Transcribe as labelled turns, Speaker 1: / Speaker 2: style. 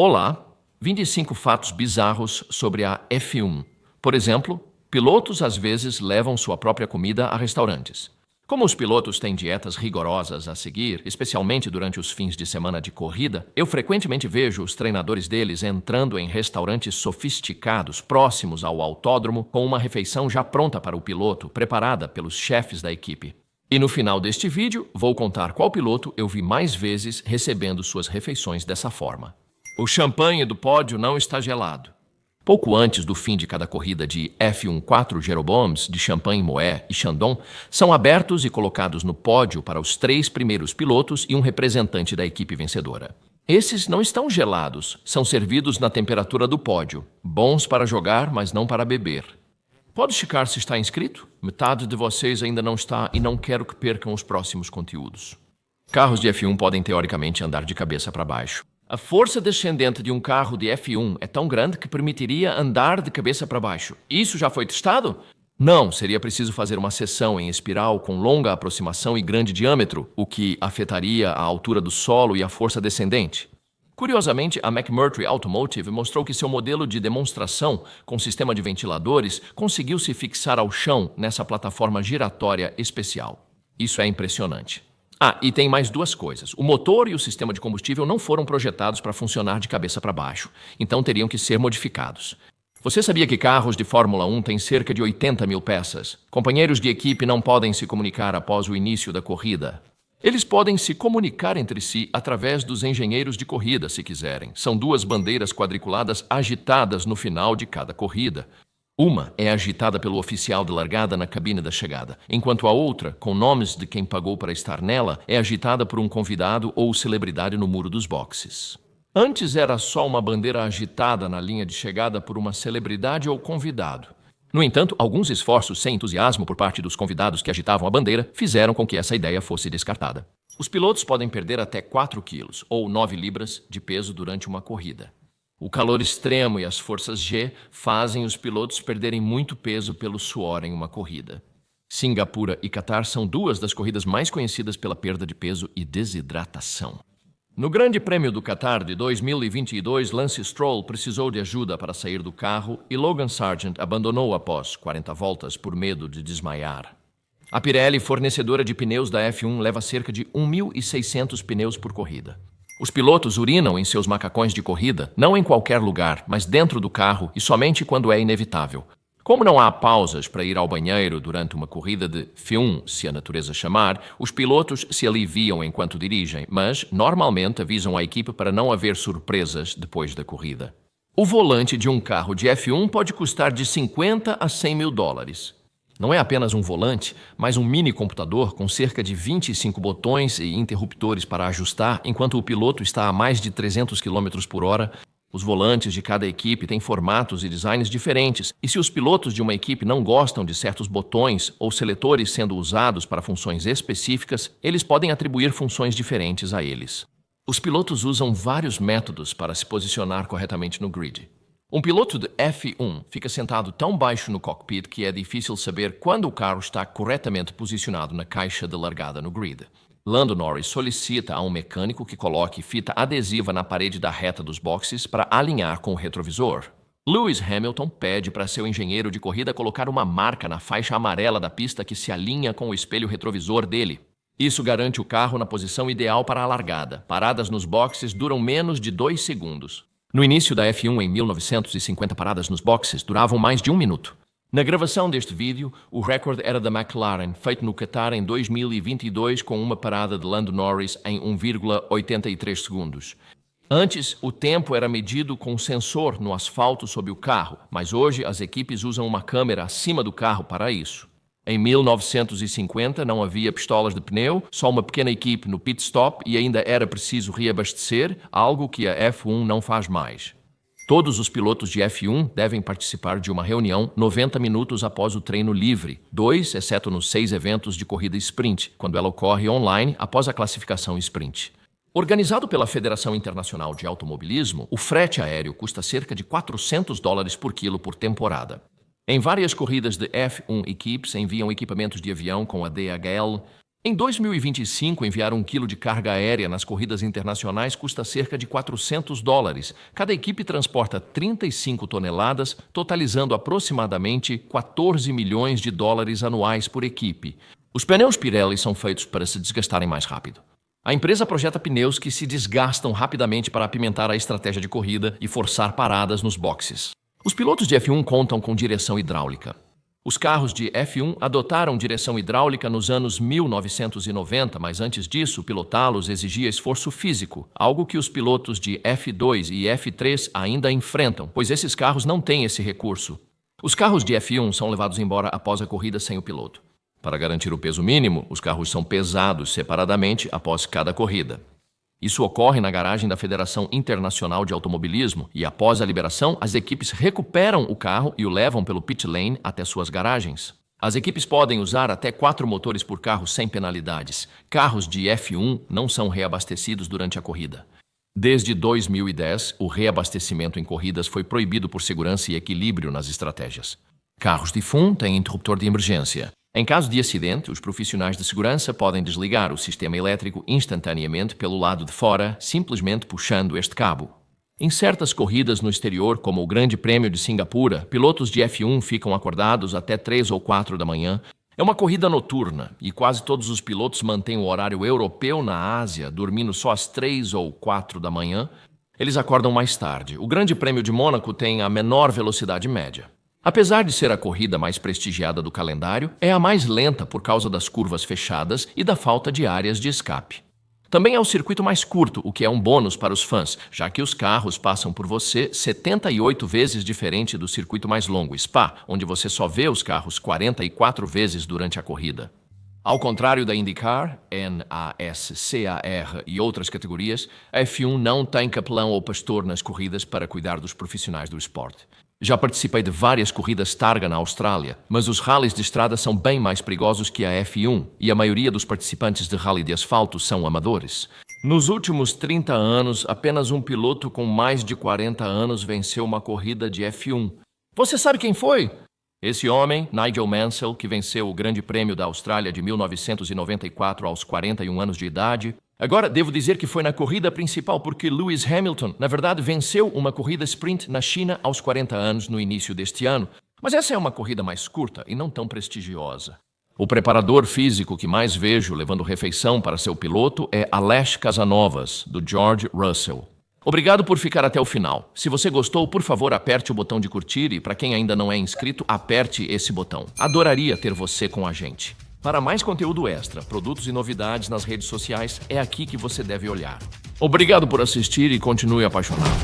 Speaker 1: Olá, 25 fatos bizarros sobre a F1. Por exemplo, pilotos às vezes levam sua própria comida a restaurantes. Como os pilotos têm dietas rigorosas a seguir, especialmente durante os fins de semana de corrida, eu frequentemente vejo os treinadores deles entrando em restaurantes sofisticados próximos ao autódromo com uma refeição já pronta para o piloto, preparada pelos chefes da equipe. E no final deste vídeo, vou contar qual piloto eu vi mais vezes recebendo suas refeições dessa forma. O champanhe do pódio não está gelado. Pouco antes do fim de cada corrida de F1, 4 Jeroboams de Champagne Moët e Chandon são abertos e colocados no pódio para os 3 primeiros pilotos e um representante da equipe vencedora. Esses não estão gelados, são servidos na temperatura do pódio, bons para jogar, mas não para beber. Pode checar se está inscrito? Metade de vocês ainda não está e não quero que percam os próximos conteúdos. Carros de F1 podem teoricamente andar de cabeça para baixo. A força descendente de um carro de F1 é tão grande que permitiria andar de cabeça para baixo. Isso já foi testado? Não, seria preciso fazer uma seção em espiral com longa aproximação e grande diâmetro, o que afetaria a altura do solo e a força descendente. Curiosamente, a McMurtry Automotive mostrou que seu modelo de demonstração com sistema de ventiladores conseguiu se fixar ao chão nessa plataforma giratória especial. Isso é impressionante. E tem mais 2 coisas. O motor e o sistema de combustível não foram projetados para funcionar de cabeça para baixo, então teriam que ser modificados. Você sabia que carros de Fórmula 1 têm cerca de 80 mil peças? Companheiros de equipe não podem se comunicar após o início da corrida. Eles podem se comunicar entre si através dos engenheiros de corrida, se quiserem. São 2 bandeiras quadriculadas agitadas no final de cada corrida. Uma é agitada pelo oficial de largada na cabine da chegada, enquanto a outra, com nomes de quem pagou para estar nela, é agitada por um convidado ou celebridade no muro dos boxes. Antes era só uma bandeira agitada na linha de chegada por uma celebridade ou convidado. No entanto, alguns esforços sem entusiasmo por parte dos convidados que agitavam a bandeira fizeram com que essa ideia fosse descartada. Os pilotos podem perder até 4 quilos, ou 9 libras, de peso durante uma corrida. O calor extremo e as forças G fazem os pilotos perderem muito peso pelo suor em uma corrida. Singapura e Qatar são 2 das corridas mais conhecidas pela perda de peso e desidratação. No Grande Prêmio do Qatar de 2022, Lance Stroll precisou de ajuda para sair do carro e Logan Sargent abandonou após 40 voltas por medo de desmaiar. A Pirelli, fornecedora de pneus da F1, leva cerca de 1.600 pneus por corrida. Os pilotos urinam em seus macacões de corrida, não em qualquer lugar, mas dentro do carro e somente quando é inevitável. Como não há pausas para ir ao banheiro durante uma corrida de F1, se a natureza chamar, os pilotos se aliviam enquanto dirigem, mas normalmente avisam a equipe para não haver surpresas depois da corrida. O volante de um carro de F1 pode custar de 50 a 100 mil dólares. Não é apenas um volante, mas um mini computador com cerca de 25 botões e interruptores para ajustar, enquanto o piloto está a mais de 300 km por hora. Os volantes de cada equipe têm formatos e designs diferentes, e se os pilotos de uma equipe não gostam de certos botões ou seletores sendo usados para funções específicas, eles podem atribuir funções diferentes a eles. Os pilotos usam vários métodos para se posicionar corretamente no grid. Um piloto de F1 fica sentado tão baixo no cockpit que é difícil saber quando o carro está corretamente posicionado na caixa de largada no grid. Lando Norris solicita a um mecânico que coloque fita adesiva na parede da reta dos boxes para alinhar com o retrovisor. Lewis Hamilton pede para seu engenheiro de corrida colocar uma marca na faixa amarela da pista que se alinha com o espelho retrovisor dele. Isso garante o carro na posição ideal para a largada. Paradas nos boxes duram menos de 2 segundos. No início da F1, em 1950, paradas nos boxes duravam mais de 1 minuto. Na gravação deste vídeo, o recorde era da McLaren, feito no Qatar em 2022 com uma parada de Lando Norris em 1,83 segundos. Antes, o tempo era medido com um sensor no asfalto sob o carro, mas hoje as equipes usam uma câmera acima do carro para isso. Em 1950 não havia pistolas de pneu, só uma pequena equipe no pit stop e ainda era preciso reabastecer, algo que a F1 não faz mais. Todos os pilotos de F1 devem participar de uma reunião 90 minutos após o treino livre, 2, exceto nos 6 eventos de corrida sprint, quando ela ocorre online após a classificação sprint. Organizado pela Federação Internacional de Automobilismo, o frete aéreo custa cerca de $400 por quilo por temporada. Em várias corridas de F1, equipes enviam equipamentos de avião com a DHL, Em 2025, enviar 1 quilo de carga aérea nas corridas internacionais custa cerca de $400. Cada equipe transporta 35 toneladas, totalizando aproximadamente $14 milhões anuais por equipe. Os pneus Pirelli são feitos para se desgastarem mais rápido. A empresa projeta pneus que se desgastam rapidamente para apimentar a estratégia de corrida e forçar paradas nos boxes. Os pilotos de F1 contam com direção hidráulica. Os carros de F1 adotaram direção hidráulica nos anos 1990, mas antes disso, pilotá-los exigia esforço físico, algo que os pilotos de F2 e F3 ainda enfrentam, pois esses carros não têm esse recurso. Os carros de F1 são levados embora após a corrida sem o piloto. Para garantir o peso mínimo, os carros são pesados separadamente após cada corrida. Isso ocorre na garagem da Federação Internacional de Automobilismo e, após a liberação, as equipes recuperam o carro e o levam pelo pit lane até suas garagens. As equipes podem usar até 4 motores por carro sem penalidades. Carros de F1 não são reabastecidos durante a corrida. Desde 2010, o reabastecimento em corridas foi proibido por segurança e equilíbrio nas estratégias. Carros de F1 têm interruptor de emergência. Em caso de acidente, os profissionais de segurança podem desligar o sistema elétrico instantaneamente pelo lado de fora, simplesmente puxando este cabo. Em certas corridas no exterior, como o Grande Prêmio de Singapura, pilotos de F1 ficam acordados até 3 ou 4 da manhã. É uma corrida noturna e quase todos os pilotos mantêm o horário europeu na Ásia, dormindo só às 3 ou 4 da manhã. Eles acordam mais tarde. O Grande Prêmio de Mônaco tem a menor velocidade média. Apesar de ser a corrida mais prestigiada do calendário, é a mais lenta por causa das curvas fechadas e da falta de áreas de escape. Também é o circuito mais curto, o que é um bônus para os fãs, já que os carros passam por você 78 vezes diferente do circuito mais longo, Spa, onde você só vê os carros 44 vezes durante a corrida. Ao contrário da IndyCar, NASCAR e outras categorias, a F1 não tem capelão ou pastor nas corridas para cuidar dos profissionais do esporte. Já participei de várias corridas targa na Austrália, mas os rallies de estrada são bem mais perigosos que a F1 e a maioria dos participantes de rally de asfalto são amadores. Nos últimos 30 anos, apenas um piloto com mais de 40 anos venceu uma corrida de F1. Você sabe quem foi? Esse homem, Nigel Mansell, que venceu o Grande Prêmio da Austrália de 1994 aos 41 anos de idade. Agora, devo dizer que foi na corrida principal porque Lewis Hamilton, na verdade, venceu uma corrida sprint na China aos 40 anos no início deste ano. Mas essa é uma corrida mais curta e não tão prestigiosa. O preparador físico que mais vejo levando refeição para seu piloto é Aleix Casanovas, do George Russell. Obrigado por ficar até o final. Se você gostou, por favor, aperte o botão de curtir e, para quem ainda não é inscrito, aperte esse botão. Adoraria ter você com a gente. Para mais conteúdo extra, produtos e novidades nas redes sociais, é aqui que você deve olhar. Obrigado por assistir e continue apaixonado.